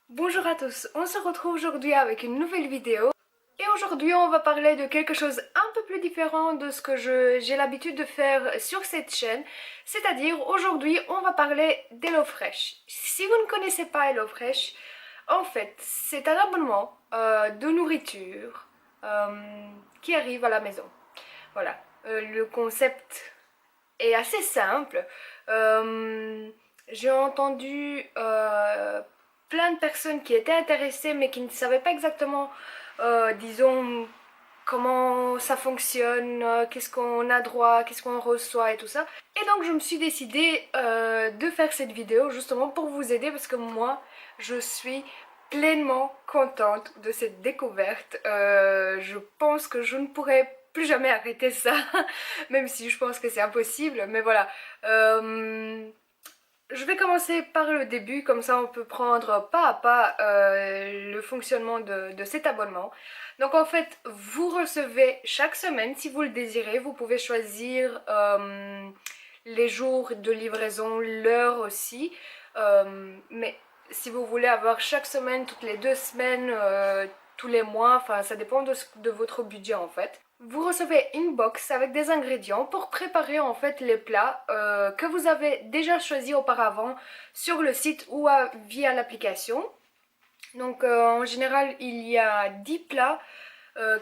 Bonjour à tous, on se retrouve aujourd'hui avec une nouvelle vidéo et aujourd'hui on va parler de quelque chose un peu plus différent de ce que j'ai l'habitude de faire sur cette chaîne, c'est-à-dire aujourd'hui on va parler d'HelloFresh. Si vous ne connaissez pas HelloFresh, en fait c'est un abonnement de nourriture qui arrive à la maison. Voilà, le concept est assez simple. J'ai entendu plein de personnes qui étaient intéressées mais qui ne savaient pas exactement, disons, comment ça fonctionne, qu'est-ce qu'on a droit, qu'est-ce qu'on reçoit et tout ça. Et donc je me suis décidée de faire cette vidéo justement pour vous aider parce que moi je suis pleinement contente de cette découverte. Je pense que je ne pourrais plus jamais arrêter ça, même si je pense que c'est impossible, mais voilà. Je vais commencer par le début, comme ça on peut prendre pas à pas le fonctionnement de cet abonnement. Donc en fait, vous recevez chaque semaine, si vous le désirez, vous pouvez choisir les jours de livraison, l'heure aussi. Mais si vous voulez avoir chaque semaine, toutes les 2 semaines, tous les mois, enfin ça dépend de votre budget en fait. Vous recevez une box avec des ingrédients pour préparer en fait les plats que vous avez déjà choisis auparavant sur le site ou via l'application. Donc en général il y a 10 plats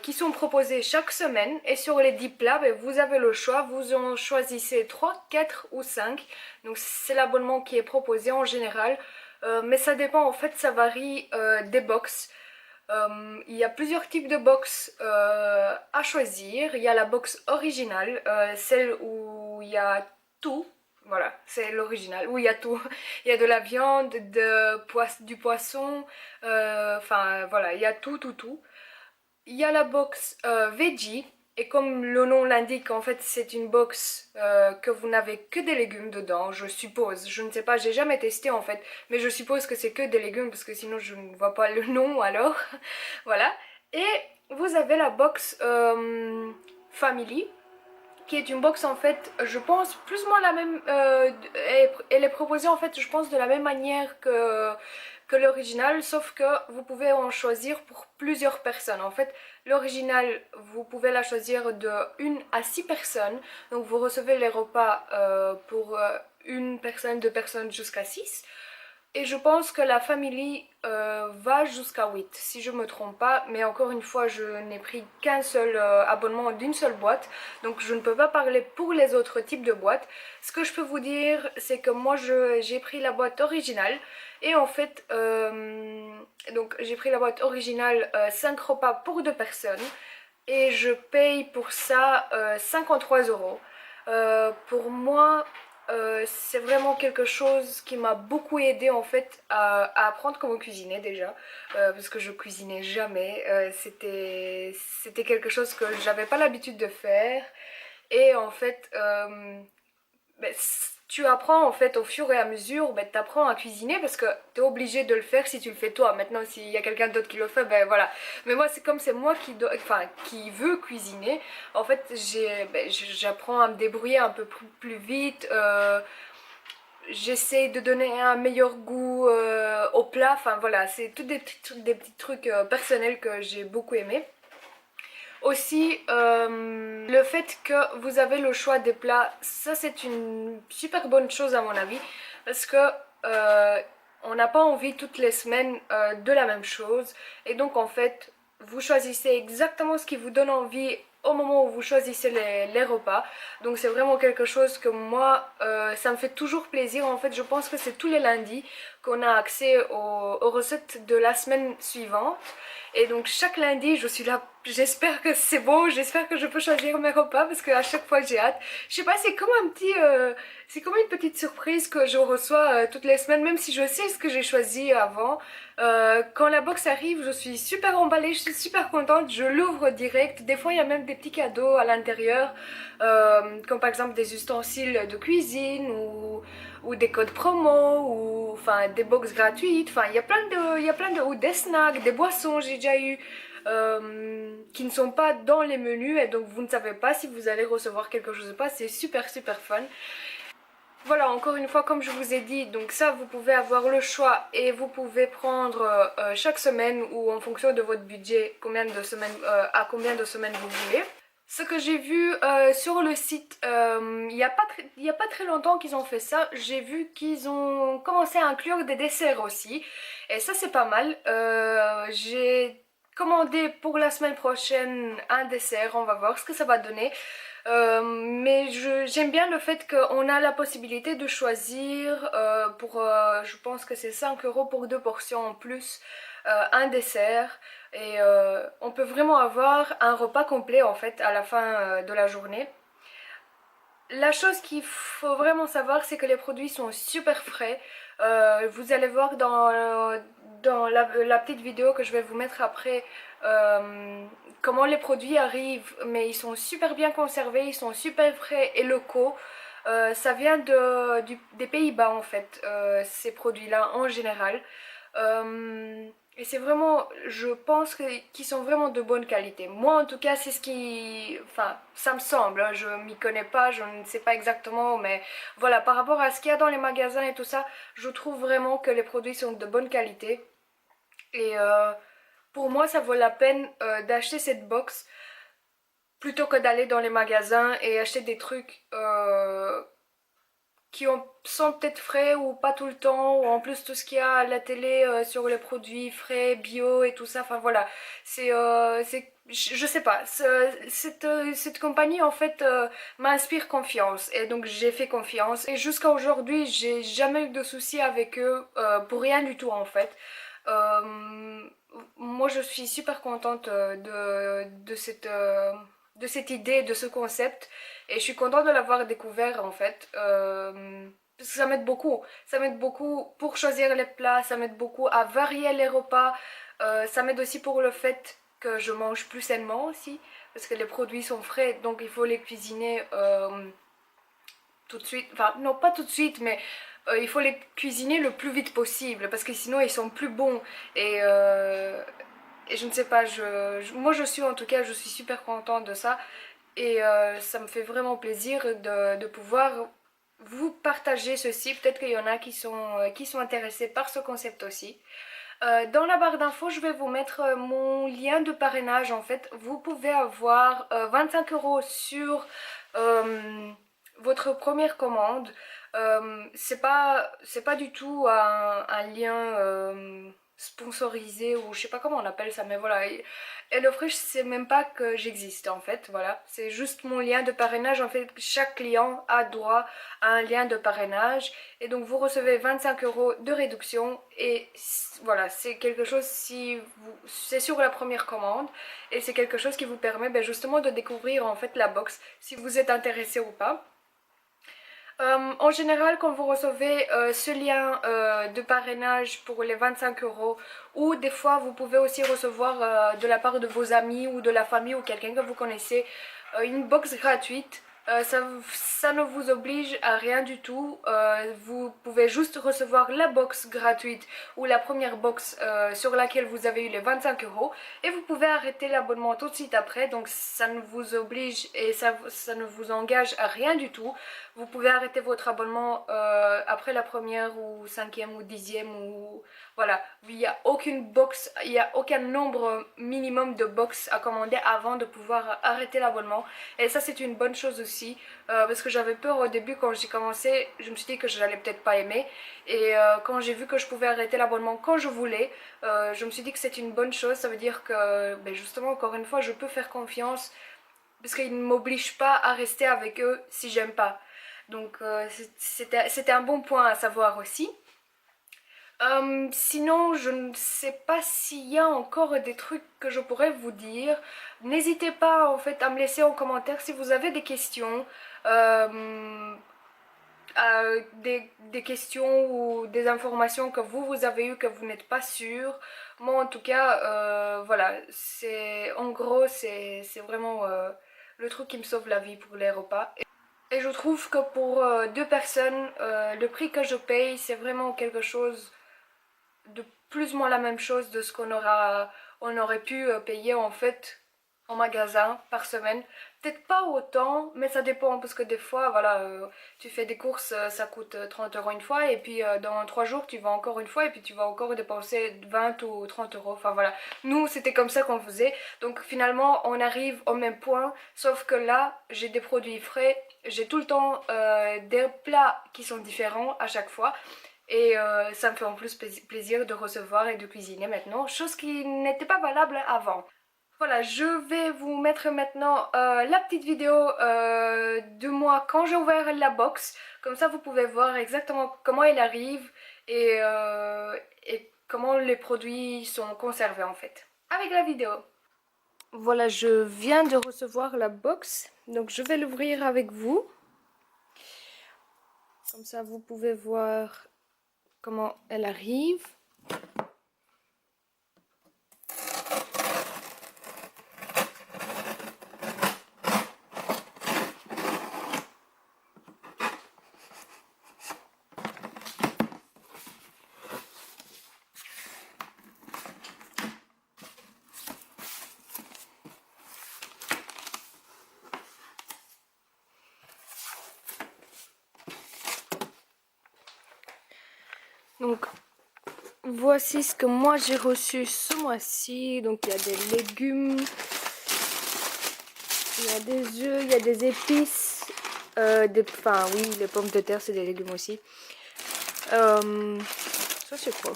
qui sont proposés chaque semaine et sur les 10 plats ben, vous avez le choix, vous en choisissez 3, 4 ou 5. Donc c'est l'abonnement qui est proposé en général, mais ça dépend en fait, ça varie des box. Il y a plusieurs types de box à choisir. Il y a la box originale, celle où il y a tout. Voilà, c'est l'original, où il y a tout. Il y a de la viande, du poisson, enfin voilà, il y a tout, tout, tout. Il y a la box veggie, et comme le nom l'indique, en fait c'est une box que vous n'avez que des légumes dedans, je suppose. Je ne sais pas, j'ai jamais testé en fait, mais je suppose que c'est que des légumes parce que sinon je ne vois pas le nom alors. Voilà. Et vous avez la box family, qui est une box en fait, je pense plus ou moins la même, elle est proposée en fait je pense de la même manière que l'original, sauf que vous pouvez en choisir pour plusieurs personnes. En fait l'original vous pouvez la choisir de 1 à 6 personnes, donc vous recevez les repas pour une personne, 2 personnes jusqu'à 6. Et je pense que la family va jusqu'à 8 si je me trompe pas, mais encore une fois je n'ai pris qu'un seul abonnement d'une seule boîte, donc je ne peux pas parler pour les autres types de boîtes. Ce que je peux vous dire c'est que moi j'ai pris la boîte originale et en fait donc j'ai pris la boîte originale 5 repas pour 2 personnes et je paye pour ça 53 euros. Pour moi c'est vraiment quelque chose qui m'a beaucoup aidé en fait à apprendre comment cuisiner déjà, parce que je cuisinais jamais. C'était quelque chose que j'avais pas l'habitude de faire et en fait ben, tu apprends en fait au fur et à mesure, ben, tu apprends à cuisiner parce que tu es obligé de le faire si tu le fais toi. Maintenant s'il y a quelqu'un d'autre qui le fait, ben voilà. Mais moi c'est comme c'est moi qui veut cuisiner, en fait j'apprends à me débrouiller un peu plus vite. J'essaie de donner un meilleur goût au plat, enfin voilà, c'est tous des petits trucs personnels que j'ai beaucoup aimé. Aussi, le fait que vous avez le choix des plats, ça c'est une super bonne chose à mon avis, parce que on n'a pas envie toutes les semaines de la même chose, et donc en fait, vous choisissez exactement ce qui vous donne envie au moment où vous choisissez les repas. Donc c'est vraiment quelque chose que moi, ça me fait toujours plaisir. En fait, je pense que c'est tous les lundis qu'on a accès aux recettes de la semaine suivante. Et donc chaque lundi, je suis là, j'espère que c'est bon, j'espère que je peux choisir mes repas parce qu'à chaque fois j'ai hâte. Je sais pas, c'est comme un petit, c'est comme une petite surprise que je reçois toutes les semaines, même si je sais ce que j'ai choisi avant. Quand la box arrive, je suis super emballée, je suis super contente, je l'ouvre direct. Des fois, il y a même des petits cadeaux à l'intérieur, comme par exemple des ustensiles de cuisine ou des codes promo ou enfin des box gratuites. Enfin, il y a plein de ou des snacks, des boissons. J'ai déjà eu qui ne sont pas dans les menus et donc vous ne savez pas si vous allez recevoir quelque chose ou pas. C'est super super fun. Voilà, encore une fois, comme je vous ai dit, donc ça vous pouvez avoir le choix et vous pouvez prendre chaque semaine ou en fonction de votre budget combien de semaines, à combien de semaines vous voulez. Ce que j'ai vu sur le site, il y a pas très longtemps qu'ils ont fait ça, j'ai vu qu'ils ont commencé à inclure des desserts aussi. Et ça c'est pas mal. J'ai commandé pour la semaine prochaine un dessert, on va voir ce que ça va donner. Mais j'aime bien le fait qu'on a la possibilité de choisir pour, je pense que c'est 5 € pour 2 portions en plus, un dessert. Et on peut vraiment avoir un repas complet en fait à la fin de la journée. La chose qu'il faut vraiment savoir, c'est que les produits sont super frais. Vous allez voir dans la petite vidéo que je vais vous mettre après comment les produits arrivent, mais ils sont super bien conservés, ils sont super frais et locaux. Ça vient des Pays-Bas en fait, ces produits-là en général. Et c'est vraiment, je pense qu'ils sont vraiment de bonne qualité. Moi en tout cas c'est ce qui, enfin ça me semble, hein, je m'y connais pas, je ne sais pas exactement, mais voilà, par rapport à ce qu'il y a dans les magasins et tout ça, je trouve vraiment que les produits sont de bonne qualité. Et pour moi ça vaut la peine d'acheter cette box plutôt que d'aller dans les magasins et acheter des trucs sont peut-être frais ou pas tout le temps, ou en plus tout ce qu'il y a à la télé sur les produits frais, bio et tout ça, enfin voilà, je sais pas, cette compagnie en fait m'inspire confiance et donc j'ai fait confiance et jusqu'à aujourd'hui j'ai jamais eu de soucis avec eux pour rien du tout en fait. Moi je suis super contente de cette idée, de ce concept. Et je suis contente de l'avoir découvert en fait. Parce que ça m'aide beaucoup pour choisir les plats, ça m'aide beaucoup à varier les repas, ça m'aide aussi pour le fait que je mange plus sainement aussi, parce que les produits sont frais, donc il faut les cuisiner tout de suite, enfin non pas tout de suite, mais il faut les cuisiner le plus vite possible, parce que sinon ils sont plus bons. Et, euh, et je ne sais pas, moi je suis en tout cas, je suis super contente de ça. Et ça me fait vraiment plaisir de pouvoir vous partager ceci. Peut-être qu'il y en a qui sont intéressés par ce concept aussi. Dans la barre d'infos, je vais vous mettre mon lien de parrainage. En fait, vous pouvez avoir 25 € sur votre première commande. C'est pas du tout un lien sponsorisé ou je sais pas comment on appelle ça, mais voilà. Et HelloFresh, c'est même pas que j'existe en fait, voilà. C'est juste mon lien de parrainage. En fait, chaque client a droit à un lien de parrainage et donc vous recevez 25 € de réduction et voilà, c'est quelque chose c'est sur la première commande et c'est quelque chose qui vous permet justement de découvrir en fait la box si vous êtes intéressé ou pas. En général, quand vous recevez ce lien de parrainage pour les 25 € ou des fois vous pouvez aussi recevoir de la part de vos amis ou de la famille ou quelqu'un que vous connaissez une box gratuite. Ça ne vous oblige à rien du tout. Vous pouvez juste recevoir la box gratuite ou la première box sur laquelle vous avez eu les 25 € et vous pouvez arrêter l'abonnement tout de suite après. Donc ça ne vous oblige et ça ne vous engage à rien du tout. Vous pouvez arrêter votre abonnement après la première ou cinquième ou dixième ou voilà. Il n'y a aucune box, il n'y a aucun nombre minimum de box à commander avant de pouvoir arrêter l'abonnement. Et ça c'est une bonne chose aussi parce que j'avais peur au début quand j'ai commencé, je me suis dit que je n'allais peut-être pas aimer. Et quand j'ai vu que je pouvais arrêter l'abonnement quand je voulais, je me suis dit que c'est une bonne chose. Ça veut dire que justement encore une fois je peux faire confiance parce qu'ils ne m'obligent pas à rester avec eux si j'aime pas. Donc c'était un bon point à savoir aussi. Sinon, je ne sais pas s'il y a encore des trucs que je pourrais vous dire. N'hésitez pas en fait à me laisser en commentaire si vous avez des questions. Des questions ou des informations que vous avez eues que vous n'êtes pas sûr. Moi en tout cas, voilà, en gros c'est vraiment le truc qui me sauve la vie pour les repas. Et je trouve que pour deux personnes, le prix que je paye, c'est vraiment quelque chose de plus ou moins la même chose de ce on aurait pu payer en fait en magasin par semaine. Peut-être pas autant, mais ça dépend parce que des fois, voilà, tu fais des courses, ça coûte 30 € une fois et puis dans 3 jours tu vas encore une fois et puis tu vas encore dépenser 20 ou 30 €. Enfin voilà, nous c'était comme ça qu'on faisait. Donc finalement on arrive au même point, sauf que là j'ai des produits frais, j'ai tout le temps des plats qui sont différents à chaque fois. Et ça me fait en plus plaisir de recevoir et de cuisiner maintenant, chose qui n'était pas valable avant. Voilà, je vais vous mettre maintenant la petite vidéo de moi quand j'ai ouvert la box. Comme ça, vous pouvez voir exactement comment elle arrive et comment les produits sont conservés en fait. Avec la vidéo. Voilà, je viens de recevoir la box. Donc je vais l'ouvrir avec vous. Comme ça, vous pouvez voir comment elle arrive. Donc voici ce que moi j'ai reçu ce mois-ci. Donc il y a des légumes, il y a des œufs, il y a des épices, enfin oui, les pommes de terre c'est des légumes aussi. Ça c'est quoi?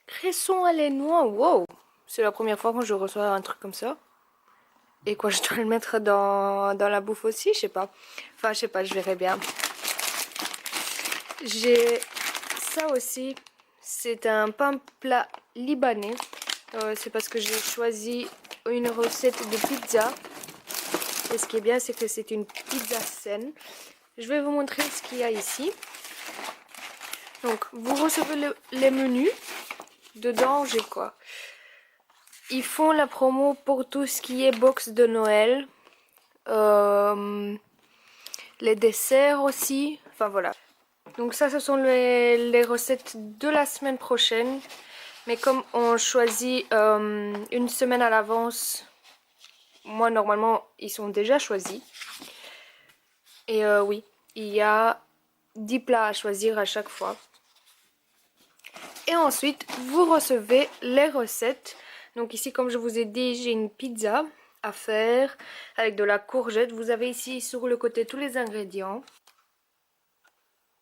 Cresson à lait noix, wow! C'est la première fois que je reçois un truc comme ça. Et quoi, je dois le mettre dans la bouffe aussi, je sais pas. Enfin, je sais pas, je verrai bien. J'ai ça aussi. C'est un pain plat libanais. C'est parce que j'ai choisi une recette de pizza. Et ce qui est bien, c'est que c'est une pizza saine. Je vais vous montrer ce qu'il y a ici. Donc, vous recevez les menus. Dedans, j'ai quoi? Ils font la promo pour tout ce qui est box de Noël. Les desserts aussi. Enfin, voilà. Donc ça, ce sont les recettes de la semaine prochaine. Mais comme on choisit une semaine à l'avance, moi, normalement, ils sont déjà choisis. Et oui, il y a 10 plats à choisir à chaque fois. Et ensuite, vous recevez les recettes. Donc ici, comme je vous ai dit, j'ai une pizza à faire avec de la courgette. Vous avez ici sur le côté tous les ingrédients.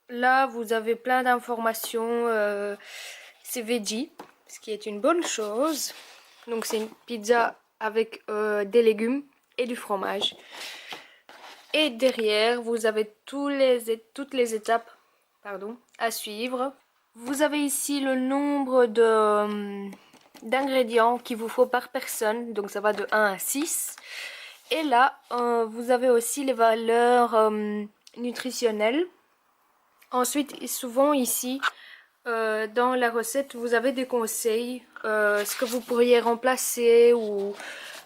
Là, vous avez plein d'informations. C'est veggie, ce qui est une bonne chose. Donc c'est une pizza avec des légumes et du fromage. Et derrière, vous avez toutes les étapes à suivre. Vous avez ici le nombre d'ingrédients qu'il vous faut par personne. Donc ça va de 1 à 6. Et là, vous avez aussi les valeurs nutritionnelles. Ensuite, souvent ici, dans la recette, vous avez des conseils. Ce que vous pourriez remplacer ou...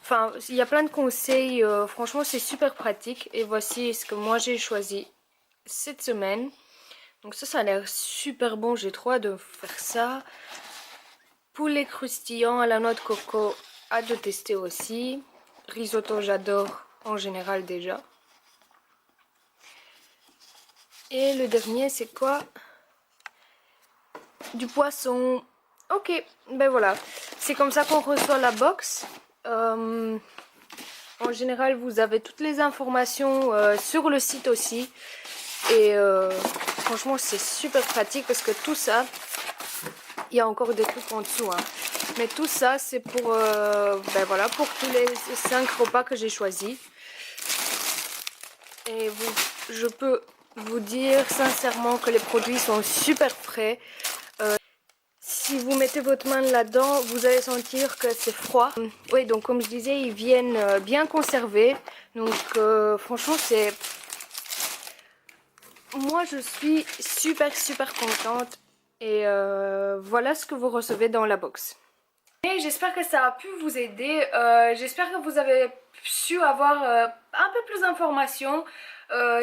Enfin, il y a plein de conseils. Franchement, c'est super pratique. Et voici ce que moi j'ai choisi cette semaine. Donc ça a l'air super bon. J'ai trop hâte de faire ça. Poulet croustillant à la noix de coco, hâte de tester aussi. Risotto, j'adore en général déjà. Et le dernier, c'est quoi? Du poisson. Ok, ben voilà. C'est comme ça qu'on reçoit la box. En général, vous avez toutes les informations sur le site aussi. Et franchement, c'est super pratique parce que tout ça, il y a encore des trucs en dessous. Hein. Mais tout ça, c'est pour, ben voilà, pour tous les 5 repas que j'ai choisis. Et je peux vous dire sincèrement que les produits sont super frais. Si vous mettez votre main là-dedans, vous allez sentir que c'est froid. Oui, donc comme je disais, ils viennent bien conservés. Donc franchement, c'est... Moi, je suis super contente. Et voilà ce que vous recevez dans la box. Et j'espère que ça a pu vous aider. J'espère que vous avez su avoir un peu plus d'informations.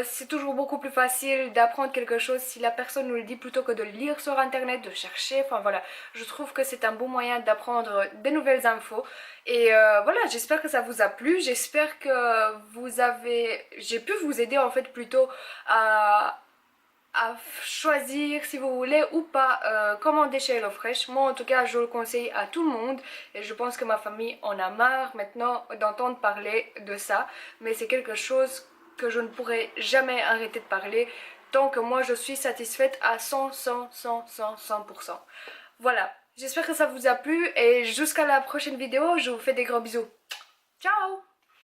C'est toujours beaucoup plus facile d'apprendre quelque chose si la personne nous le dit plutôt que de le lire sur internet, de chercher. Enfin voilà, je trouve que c'est un bon moyen d'apprendre des nouvelles infos. Et voilà, j'espère que ça vous a plu. J'espère que j'ai pu vous aider en fait plutôt à choisir si vous voulez ou pas commander chez HelloFresh. Moi en tout cas je le conseille à tout le monde et je pense que ma famille en a marre maintenant d'entendre parler de ça, mais c'est quelque chose que je ne pourrai jamais arrêter de parler tant que moi je suis satisfaite à 100%. Voilà, j'espère que ça vous a plu et jusqu'à la prochaine vidéo, je vous fais des gros bisous. Ciao!